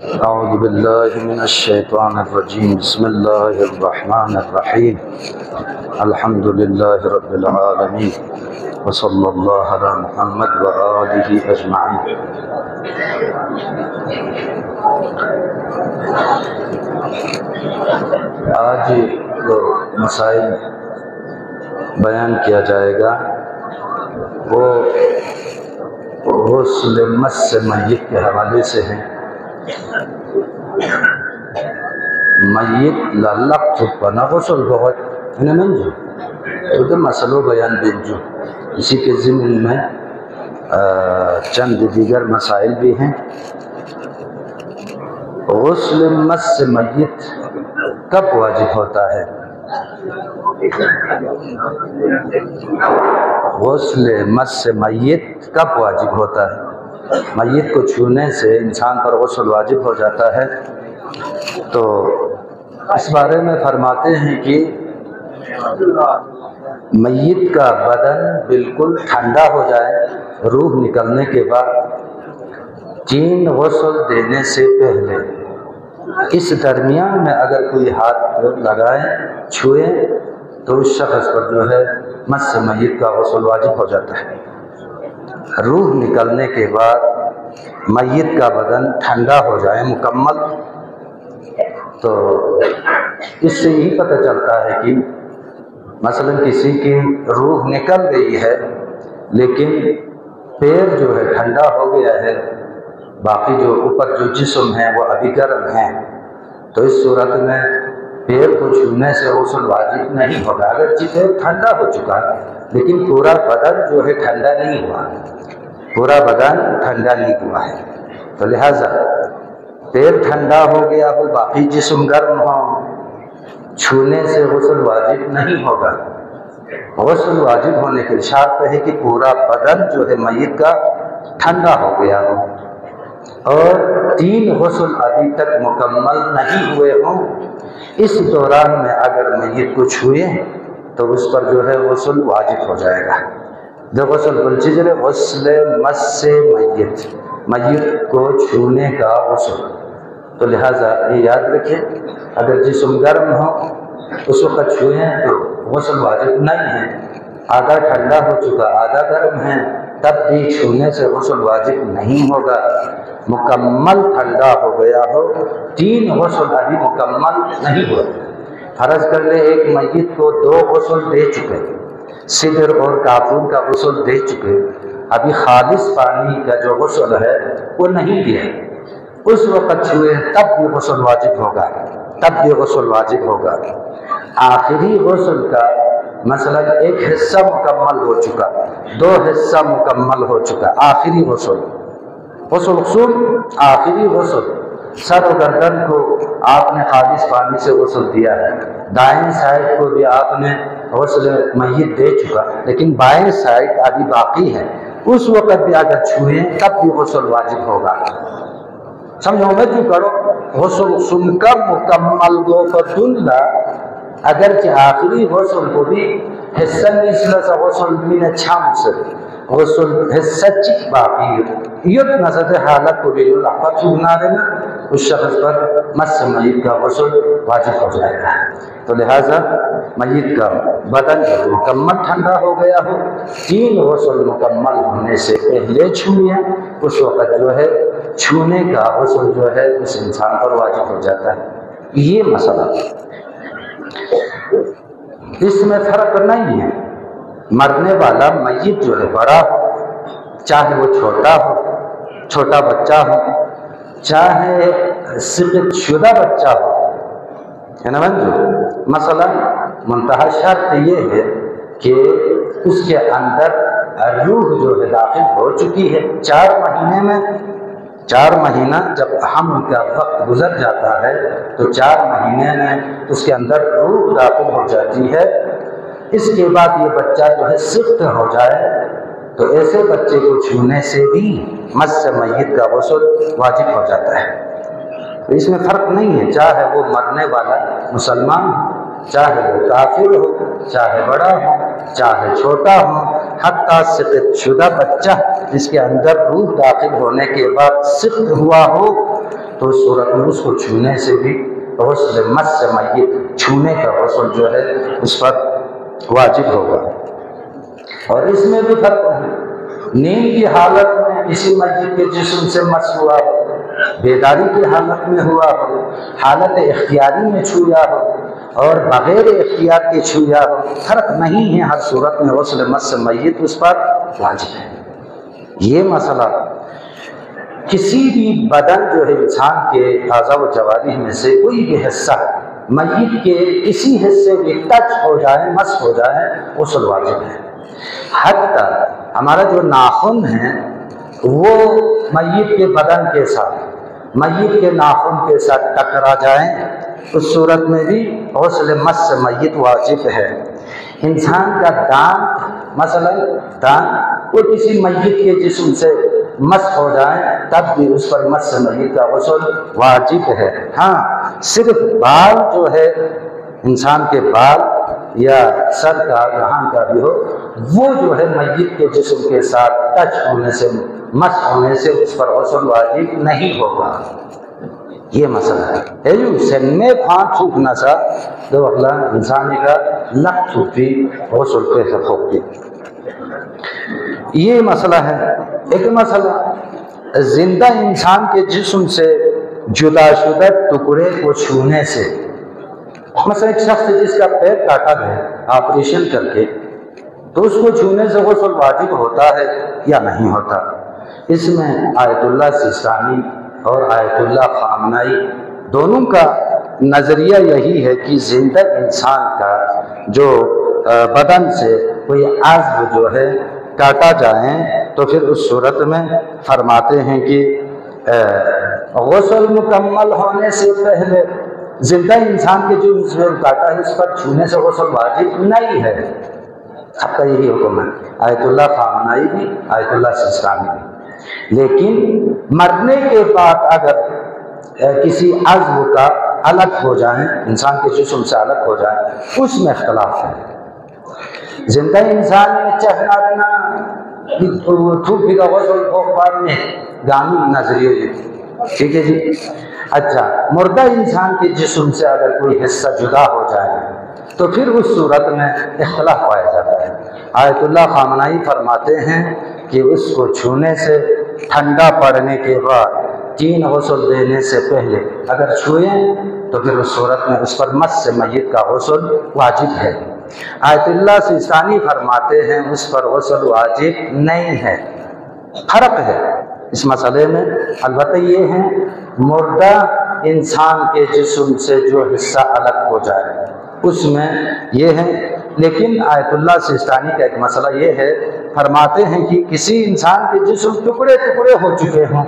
اعوذ باللہ من الشیطان الرجیم بسم اللہ الرحمن الرحیم الحمد للہ رب العالمین وصلی اللہ علی محمد وآلہ اجمعین۔ آج جو مسائل بیان کیا جائے گا وہ غسل مس میت کے حوالے سے ہیں۔ میت لالق تھپنا غسل بہت انہیں منجو تو مسئلہ بیان بنجو، اسی کے ضمن میں چند دیگر مسائل بھی ہیں۔ غسل مس میت کب واجب ہوتا ہے؟ غسل مس میت کب واجب ہوتا ہے؟ میت کو چھونے سے انسان پر غسل واجب ہو جاتا ہے، تو اس بارے میں فرماتے ہیں کہ میت کا بدن بالکل ٹھنڈا ہو جائے روح نکلنے کے بعد 3 غسل دینے سے پہلے، اس درمیان میں اگر کوئی ہاتھ لگائے چھوئے تو اس شخص پر جو ہے مس میت کا غسل واجب ہو جاتا ہے۔ روح نکلنے کے بعد میت کا بدن ٹھنڈا ہو جائے مکمل، تو اس سے یہی پتہ چلتا ہے کہ مثلا کسی کی روح نکل گئی ہے لیکن پیر جو ہے ٹھنڈا ہو گیا ہے، باقی جو اوپر جو جسم ہے وہ ابھی گرم ہے، تو اس صورت میں پیر کو چھونے سے غسل واجب نہیں ہوگا، اگرچہ پیر ٹھنڈا ہو چکا ہے لیکن پورا بدن جو ہے ٹھنڈا نہیں ہوا، پورا بدن ٹھنڈا نہیں ہوا ہے، تو لہٰذا پیر ٹھنڈا ہو گیا ہو باقی جسم گرم ہو، چھونے سے غسل واجب نہیں ہوگا۔ غسل واجب ہونے کی شرط ہے کہ پورا بدن جو ہے میت کا ٹھنڈا ہو گیا ہو، اور 3 غسل ابھی تک مکمل نہیں ہوئے ہوں، اس دوران میں اگر میت کو چھوئے تو اس پر جو ہے غسل واجب ہو جائے گا۔ جو غسل بلچجر غسل مس میت، میت کو چھونے کا غسل، تو لہٰذا یہ یاد رکھیں اگر جسم گرم ہو اس وقت چھوئیں تو غسل واجب نہیں ہے، آدھا ٹھنڈا ہو چکا آدھا گرم ہے تب بھی چھونے سے غسل واجب نہیں ہوگا، مکمل ٹھنڈا ہو گیا ہو 3 غسل ابھی مکمل نہیں ہوا۔ فرض کر لیں ایک میت کو 2 غسل دے چکے، سدر اور کافور کا غسل دے چکے، ابھی خالص پانی کا جو غسل ہے وہ نہیں دیا، اس وقت چھوئے تب بھی غسل واجب ہوگا، تب بھی غسل واجب ہوگا۔ آخری غسل کا مثلا ایک حصہ مکمل ہو چکا، 2 حصہ مکمل ہو چکا، آخری غسل آخری غسل، سر و گردن کو آپ نے خالص پانی سے غسل دیا ہے، دائیں سائڈ کو بھی آپ نے غسل میت دے چکا لیکن بائیں سائڈ ابھی باقی ہے، اس وقت بھی اگر چھوئیں تب بھی غسل واجب ہوگا۔ سمجھو میں جو کرو غسل سن کر مکمل گو فتنلا، اگرچہ آخری غسل کو بھی حصہ مثل سا غسل مین چھام سے غسل حصہ چک باقی یت نظر حالت کو بھی اللہ پر چھونا دینا، اس شخص پر مس میت کا غسل واجب ہو جائے گا۔ تو لہٰذا میت کا بدن مکمل ٹھنڈا ہو گیا ہو، 3 غسل مکمل ہونے سے پہلے چھوئے، اس وقت جو ہے چھونے کا غسل جو ہے اس انسان پر واجب ہو جاتا ہے۔ یہ مسئلہ اس میں فرق نہیں ہے، مرنے والا میت جو ہے بڑا ہو چاہے وہ چھوٹا ہو، چھوٹا بچہ ہو، چاہے سقط شدہ بچہ ہو، ہے نا جو مثلا منتہا شرط یہ ہے کہ اس کے اندر روح جو ہے داخل ہو چکی ہے 4 مہینے میں، 4 مہینہ جب حمل کا وقت گزر جاتا ہے تو 4 مہینے میں اس کے اندر روح داخل ہو جاتی ہے، اس کے بعد یہ بچہ جو ہے سقط ہو جائے تو ایسے بچے کو چھونے سے بھی مس میت کا غسل واجب ہو جاتا ہے۔ تو اس میں فرق نہیں ہے، چاہے وہ مرنے والا مسلمان ہو، چاہے وہ کافر ہو، چاہے بڑا ہو، چاہے چھوٹا ہو، حتیٰ سقط شدہ بچہ جس کے اندر روح داخل ہونے کے بعد سقط ہوا ہو تو اس صورت میں اس کو چھونے سے بھی غسل مس میت، چھونے کا غسل جو ہے اس پر واجب ہوگا۔ اور اس میں بھی فرق ہے، نیند کی حالت میں کسی میت کے جسم سے مس ہوا ہو، بیداری کی حالت میں ہوا ہو، حالت اختیاری میں چھویا ہو اور بغیر اختیار کے چھویا ہو، فرق نہیں ہے، ہر صورت میں غسل مس میت اس پر واجب ہے۔ یہ مسئلہ کسی بھی بدن جو ہے انسان کے اعضاء و جوارح میں سے کوئی بھی حصہ میت کے کسی حصے میں ٹچ ہو جائے، مس ہو جائے، غسل واجب ہے۔ حتیٰ ہمارا جو ناخن ہے وہ میت کے بدن کے ساتھ، میت کے ناخن کے ساتھ ٹکرا جائیں، اس صورت میں بھی غسل مس میت واجب ہے۔ انسان کا دانت، مثلا دانت وہ کسی میت کے جسم سے مس ہو جائے تب بھی اس پر مس میت کا غسل واجب ہے۔ ہاں صرف بال جو ہے انسان کے بال یا سر کا جہاں کا بھی ہو، وہ جو ہے میت کے جسم کے ساتھ ٹچ ہونے سے، مس ہونے سے اس پر غسل واجب نہیں ہوگا۔ یہ مسئلہ ہے جو سن میں پھانٹ تھوک نہ سا دو اگلا انسانی کا لک تھوکی غسل کے حقوق کی، یہ مسئلہ ہے۔ ایک مسئلہ زندہ انسان کے جسم سے جدا شدہ ٹکڑے کو چھونے سے، مثلا ایک شخص جس کا پیر کاٹا ہے آپریشن کر کے، تو اس کو چھونے سے غسل واجب ہوتا ہے یا نہیں ہوتا؟ اس میں آیت اللہ سیستانی اور آیت اللہ خامنائی دونوں کا نظریہ یہی ہے کہ زندہ انسان کا جو بدن سے کوئی عضو جو ہے کاٹا جائیں تو پھر اس صورت میں فرماتے ہیں کہ غسل مکمل ہونے سے پہلے زندہ انسان کے جو عضو کاٹا ہے اس پر چھونے سے غسل واجب نہیں ہے۔ سب کا یہی حکم ہے، آیت اللہ خامنائی بھی، آیت اللہ سیستانی بھی۔ لیکن مرنے کے بعد اگر کسی عضو کا الگ ہو جائیں، انسان کے جسم سے الگ ہو جائیں، اس میں اختلاف ہے۔ زندہ انسان میں چہنا دینا تھوکی کا غسل بعد میں گامی نظریے، ٹھیک ہے جی۔ اچھا، مردہ انسان کے جسم سے اگر کوئی حصہ جدا ہو جائے تو پھر اس صورت میں اختلاف پایا جاتا ہے۔ آیت اللہ خامنائی فرماتے ہیں کہ اس کو چھونے سے، ٹھنڈا پڑنے کے بعد، 3 غسل دینے سے پہلے اگر چھوئیں تو پھر اس صورت میں اس پر مس میت کا غسل واجب ہے۔ آیت اللہ سیستانی فرماتے ہیں اس پر غسل واجب نہیں ہے۔ فرق ہے اس مسئلے میں، البتہ یہ ہے مردہ انسان کے جسم سے جو حصہ الگ ہو جائے اس میں یہ ہے۔ لیکن آیت اللہ سیستانی کا ایک مسئلہ یہ ہے، فرماتے ہیں کہ کسی انسان کے جسم ٹکڑے ٹکڑے ہو چکے ہوں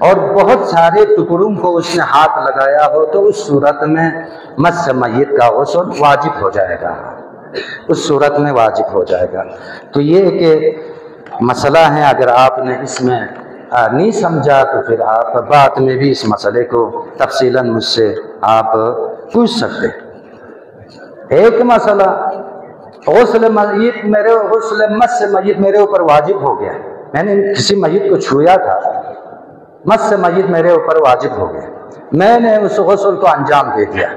اور بہت سارے ٹکڑوں کو اس نے ہاتھ لگایا ہو تو اس صورت میں مس میت کا غسل واجب ہو جائے گا، اس صورت میں واجب ہو جائے گا۔ تو یہ کہ مسئلہ ہے، اگر آپ نے اس میں نہیں سمجھا تو پھر آپ بعد میں بھی اس مسئلے کو تفصیلاً مجھ سے آپ پوچھ سکتے۔ ایک مسئلہ، غسل مس میت میرے اوپر واجب ہو گیا، میں نے کسی میت کو چھویا تھا، مس میت میرے اوپر واجب ہو گیا، میں نے اس غسل کو انجام دے دیا،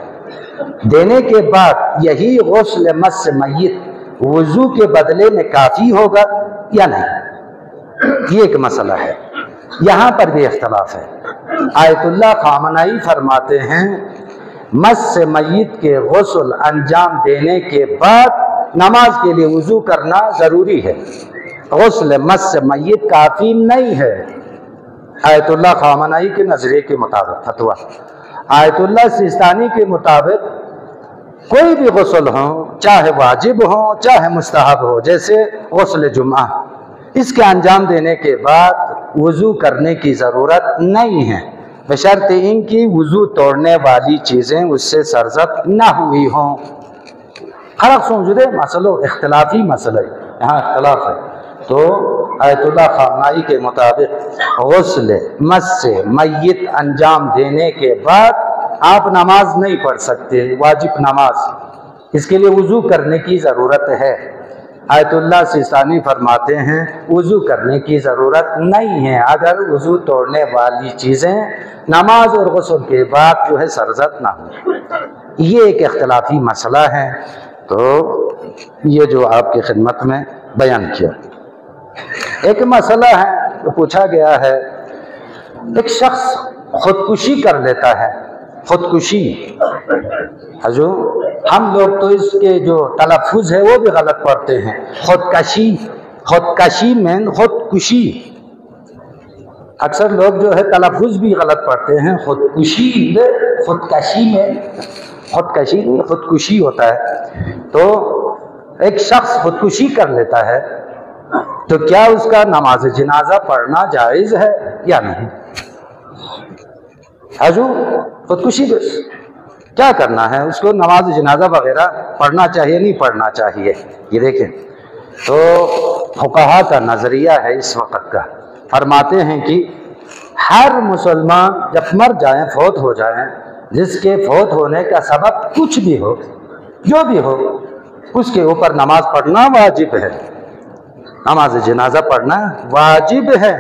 دینے کے بعد یہی غسل مس میت وضو کے بدلے میں کافی ہوگا یا نہیں؟ یہ ایک مسئلہ ہے، یہاں پر بھی اختلاف ہے۔ آیت اللہ خامنائی فرماتے ہیں مس میت کے غسل انجام دینے کے بعد نماز کے لیے وضو کرنا ضروری ہے، غسل مس میت کافی نہیں ہے، آیت اللہ خامنائی کے نظریے کے مطابق فتویٰ۔ آیت اللہ سیستانی کے مطابق کوئی بھی غسل ہو، چاہے واجب ہو چاہے مستحب ہو، جیسے غسل جمعہ، اس کے انجام دینے کے بعد وضو کرنے کی ضرورت نہیں ہے، بشرط ان کی وضو توڑنے والی چیزیں اس سے سرزد نہ ہوئی ہوں۔ فرق سمجھے، مسئلہ اختلافی مسئلہ، یہاں اختلاف ہے۔ تو آیت اللہ خامنائی کے مطابق غسل مس میت انجام دینے کے بعد آپ نماز نہیں پڑھ سکتے، واجب نماز، اس کے لیے وضو کرنے کی ضرورت ہے۔ آیت اللہ سیستانی فرماتے ہیں وضو کرنے کی ضرورت نہیں ہے اگر وضو توڑنے والی چیزیں نماز اور غسل کے بعد جو ہے سرزد نہ ہوں۔ یہ ایک اختلافی مسئلہ ہے، تو یہ جو آپ کی خدمت میں بیان کیا۔ ایک مسئلہ ہے تو پوچھا گیا ہے، ایک شخص خودکشی کر لیتا ہے، خودکشی حضور ہم لوگ تو اس کے جو تلفظ ہے وہ بھی غلط پڑھتے ہیں، خودکشی، خودکشی میں خودکشی، اکثر لوگ جو ہے تلفظ بھی غلط پڑھتے ہیں، خودکشی خودکشی میں خودکشی نہیں خودکشی ہوتا ہے۔ تو ایک شخص خودکشی کر لیتا ہے تو کیا اس کا نماز جنازہ پڑھنا جائز ہے یا نہیں؟ حضور خودکشی کیا کرنا ہے، اس کو نماز جنازہ وغیرہ پڑھنا چاہیے نہیں پڑھنا چاہیے؟ یہ دیکھیں تو فقہا کا نظریہ ہے اس وقت کا، فرماتے ہیں کہ ہر مسلمان جب مر جائیں، فوت ہو جائیں، جس کے فوت ہونے کا سبب کچھ بھی ہو، جو بھی ہو، اس کے اوپر نماز پڑھنا واجب ہے، نماز جنازہ پڑھنا واجب ہے۔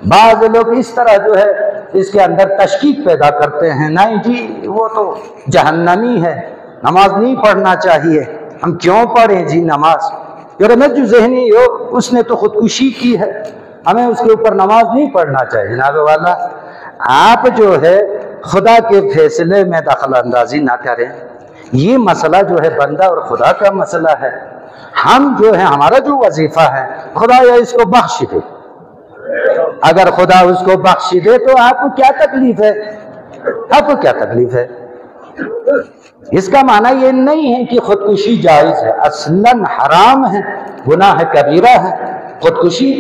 بعض لوگ اس طرح جو ہے اس کے اندر تشکیک پیدا کرتے ہیں، نہیں جی وہ تو جہنمی ہے، نماز نہیں پڑھنا چاہیے، ہم کیوں پڑھیں جی نماز؟ جو ذہنی ہو اس نے تو خودکشی کی ہے، ہمیں اس کے اوپر نماز نہیں پڑھنا چاہیے۔ جناب والا آپ جو ہے خدا کے فیصلے میں دخل اندازی نہ کریں، یہ مسئلہ جو ہے بندہ اور خدا کا مسئلہ ہے، ہم جو ہے ہمارا جو وظیفہ ہے خدا یا اس کو بخش دے، اگر خدا اس کو بخش دے تو آپ کو کیا تکلیف ہے؟ آپ کو کیا تکلیف ہے؟ اس کا معنی یہ نہیں ہے کہ خودکشی جائز ہے، اصلاً حرام ہے، گناہ کبیرہ ہے، خودکشی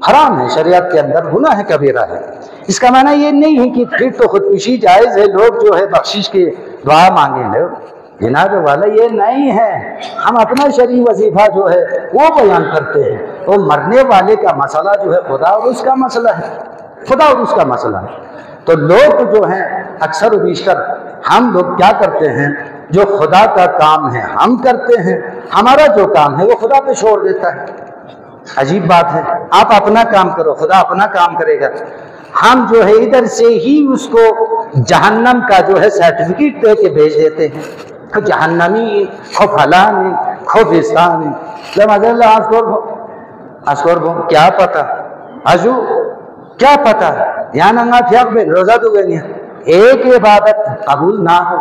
حرام ہے، شریعت کے اندر گناہ کبیرہ ہے۔ اس کا معنی یہ نہیں ہے کہ پھر تو خودکشی جائز ہے، لوگ جو ہے بخشش کی دعا مانگیں گے، جناب والا یہ نہیں ہے۔ ہم اپنا شرعی وظیفہ جو ہے وہ بیان کرتے ہیں، وہ مرنے والے کا مسئلہ جو ہے خدا اور اس کا مسئلہ ہے، خدا اور اس کا مسئلہ ہے۔ تو لوگ جو ہیں اکثر و بیشتر ہم لوگ کیا کرتے ہیں، جو خدا کا کام ہے ہم کرتے ہیں، ہمارا جو کام ہے وہ خدا پہ چھوڑ دیتا ہے۔ عجیب بات ہے، آپ اپنا کام کرو، خدا اپنا کام کرے گا۔ ہم جو ہے ادھر سے ہی اس کو جہنم کا جو ہے سرٹیفکیٹ دے کے بھیج دیتے ہیں، خو جہنمی، خو فلانی، خو فستانی، کیا پتا حضو کیا پتا یا ننگا پھیاق بے روزہ دو گئی، ایک عبادت قبول نہ ہو،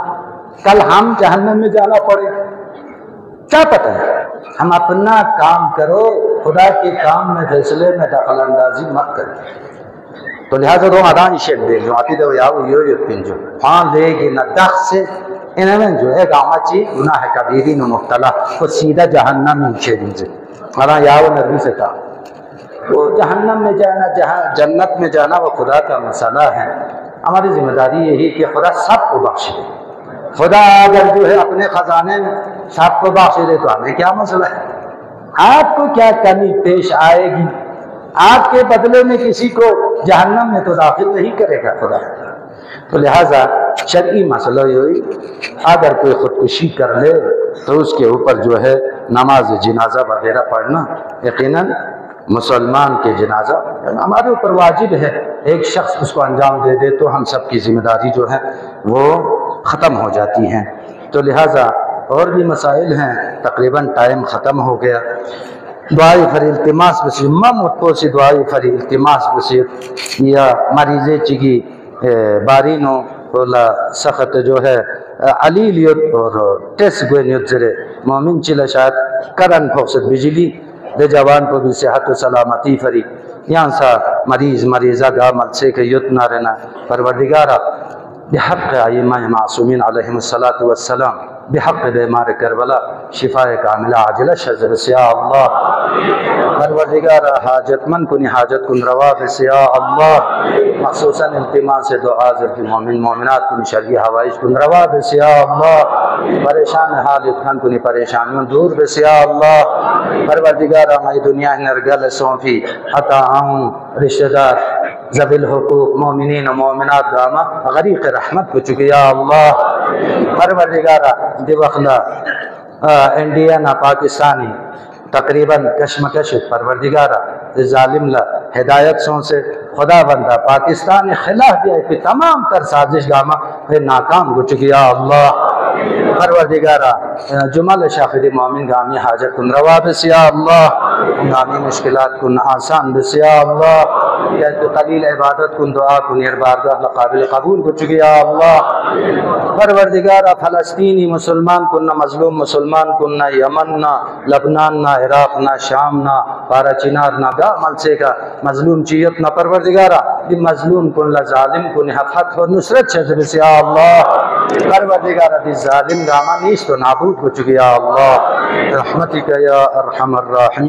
کل ہم جہنم میں جانا پڑے، کیا پتا ہے؟ ہم اپنا کام کرو، خدا کے کام میں فیصلے میں دخل اندازی مت کرو۔ تو لہذا دو آدان شیب دے جو آتی دو یاو یو پنجو فان دے گی نہ دخ سے انہیں جو ہے گامچی گناہ کبیرین و مبتلا وہ سیدھا جہنم ہی شیرین سے مانا یاو نرمی سے کہا وہ جہنم میں جانا، جنت میں جانا وہ خدا کا مسئلہ ہے۔ ہماری ذمہ داری یہی کہ خدا سب کو بخش دے۔ خدا اگر جو ہے اپنے خزانے میں سب کو بخش دے تو ہمیں کیا مسئلہ ہے؟ آپ کو کیا کمی پیش آئے گی؟ آپ کے بدلے میں کسی کو جہنم میں تو داخل نہیں کرے گا خدا۔ تو لہٰذا شرعی مسئلہ ہوئی، اگر کوئی خودکشی کر لے تو اس کے اوپر جو ہے نماز جنازہ وغیرہ پڑھنا یقیناً مسلمان کے جنازہ ہمارے اوپر واجب ہے۔ ایک شخص اس کو انجام دے دے تو ہم سب کی ذمہ داری جو ہے وہ ختم ہو جاتی ہیں۔ تو لہٰذا اور بھی مسائل ہیں، تقریباً ٹائم ختم ہو گیا۔ دعائی فر التماس بسی ممتو سی دعائی فر التماس بسی یا مریضے چگی بارینو بولا سخت جو ہے علی لیت اور ٹیس گوینیت زرے مومن چلا شاید کرن فوقست بجلی دے جوان کو بھی صحت و سلامتی فری یہاں سا مریضہ گامل سے کہ یتنا رہنا پروردگارہ بحق آئیمہ معصومین علیہم السلام بحق بیمار کربلا شفاء کاملہ عاجلہ شجر سے یا اللہ پروردگارہ حاجت من کنی حاجت کن روا سے یا اللہ مخصوصاً التماس سے دعا ذرکی مومن مومنات کنی شرعی حوائج کن روا سے یا اللہ پریشان حالت کھن کنی پریشانیوں دور سے یا اللہ پروردگارہ میں دنیا نرگل سونفی عطا آؤں رشتہ دار ذبیل حقوق مومنین و مومنات گاما غریق رحمت کو چکے یا اللہ پروردگارہ دی وقلا انڈیا نا پاکستانی تقریباً کشمکش پروردگارہ ظالم لا ہدایت سوں سے خدا بندہ پاکستان خلاف دیا کہ تمام تر سازش گاما پھر ناکام ہو چکی یا اللہ پروردگارہ جمل شاخد مومن گامی حاجت کن روا بس یا اللہ گامی مشکلات کن آسان بس یا اللہ یا تو قلیل عبادت کن دعا کن بارگاہ قابل قبول کو چکی یا اللہ پروردگارہ فلسطینی مسلمان کن نہ مظلوم مسلمان کن نہ یمن نہ لبنان نہ عراق نہ شام نہ پارا چنار نہ گا ملسے کا مظلوم چیت نہ پروردگارہ دی مظلوم کن لظالم کن حفت و نصرت شجر یا اللہ پروردگارہ دی ظالم راما نیست و نابود ہو چکی یا اللہ رحمتک یا ارحم الراحمین.